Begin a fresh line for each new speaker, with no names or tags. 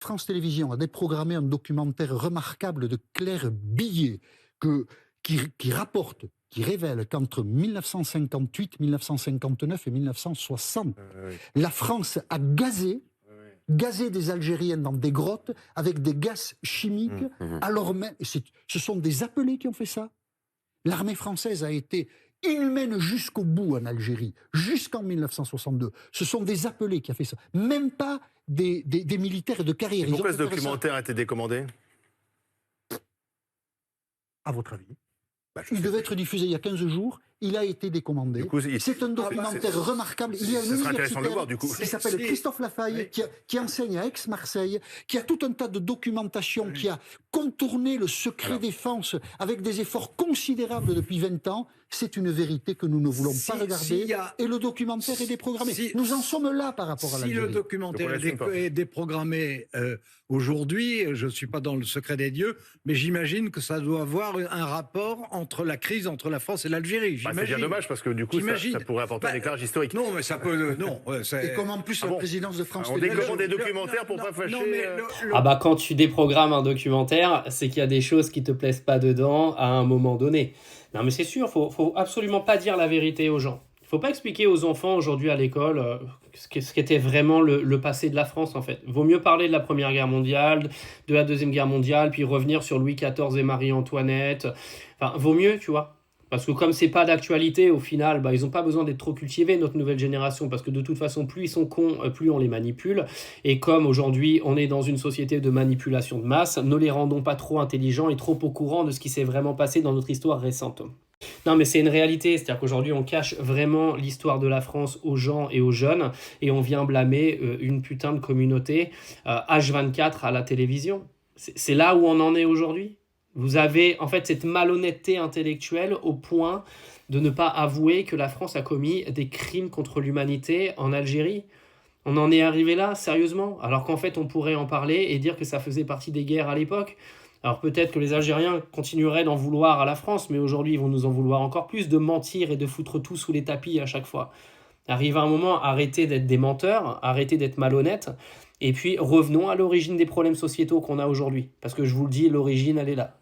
France Télévisions a déprogrammé un documentaire remarquable de Claire Billet qui rapporte, qui révèle qu'entre 1958, 1959 et 1960,
Oui.
la France a gazé des Algériens dans des grottes avec des gaz chimiques, alors même, ce sont des appelés qui ont fait ça. L'armée française a été inhumaine jusqu'au bout en Algérie, jusqu'en 1962. Ce sont des appelés qui ont fait ça, même pas des militaires de carrière.
Et pourquoi ce
Ils ont fait ça.
documentaire a été décommandé?
À votre avis?
Je
Il
sais
devait
pas.
être diffusé il y a 15 jours. Il a été décommandé.
Du coup,
C'est un documentaire remarquable. Il y a un
ce serait intéressant de le voir, du coup.
qui s'appelle Christophe Lafaille, qui enseigne à Aix-Marseille, qui a tout un tas de documentation, qui a contourné le secret défense avec des efforts considérables depuis 20 ans. C'est une vérité que nous ne voulons pas regarder. Et le documentaire est déprogrammé. Nous en sommes là par rapport à l'Algérie.
Si le documentaire est déprogrammé aujourd'hui, je ne suis pas dans le secret des dieux, mais j'imagine que ça doit avoir un rapport entre la crise entre la France et l'Algérie.
C'est bien dommage parce que du coup, ça pourrait apporter un éclairage historique.
Non, mais ça peut. Non,
et comme en plus la présidence de France
on décommande des documentaires pour pas fâcher.
Ah bah quand tu déprogrammes un documentaire, c'est qu'il y a des choses qui te plaisent pas dedans à un moment donné. Non mais c'est sûr, faut absolument pas dire la vérité aux gens. Il faut pas expliquer aux enfants aujourd'hui à l'école ce qu'était vraiment le passé de la France en fait. Vaut mieux parler de la Première Guerre mondiale, de la Deuxième Guerre mondiale, puis revenir sur Louis XIV et Marie-Antoinette. Enfin, vaut mieux, tu vois. Parce que comme c'est pas d'actualité, au final, ils n'ont pas besoin d'être trop cultivés, notre nouvelle génération, parce que de toute façon, plus ils sont cons, plus on les manipule. Et comme aujourd'hui, on est dans une société de manipulation de masse, ne les rendons pas trop intelligents et trop au courant de ce qui s'est vraiment passé dans notre histoire récente. Non, mais c'est une réalité, c'est-à-dire qu'aujourd'hui, on cache vraiment l'histoire de la France aux gens et aux jeunes, et on vient blâmer une putain de communauté H24 à la télévision. C'est là où on en est aujourd'hui. Vous avez en fait cette malhonnêteté intellectuelle au point de ne pas avouer que la France a commis des crimes contre l'humanité en Algérie. On en est arrivé là, sérieusement, alors qu'en fait on pourrait en parler et dire que ça faisait partie des guerres à l'époque. Alors peut-être que les Algériens continueraient d'en vouloir à la France, mais aujourd'hui ils vont nous en vouloir encore plus, de mentir et de foutre tout sous les tapis à chaque fois. Arrive un moment, arrêtez d'être des menteurs, arrêtez d'être malhonnêtes, et puis revenons à l'origine des problèmes sociétaux qu'on a aujourd'hui. Parce que je vous le dis, l'origine elle est là.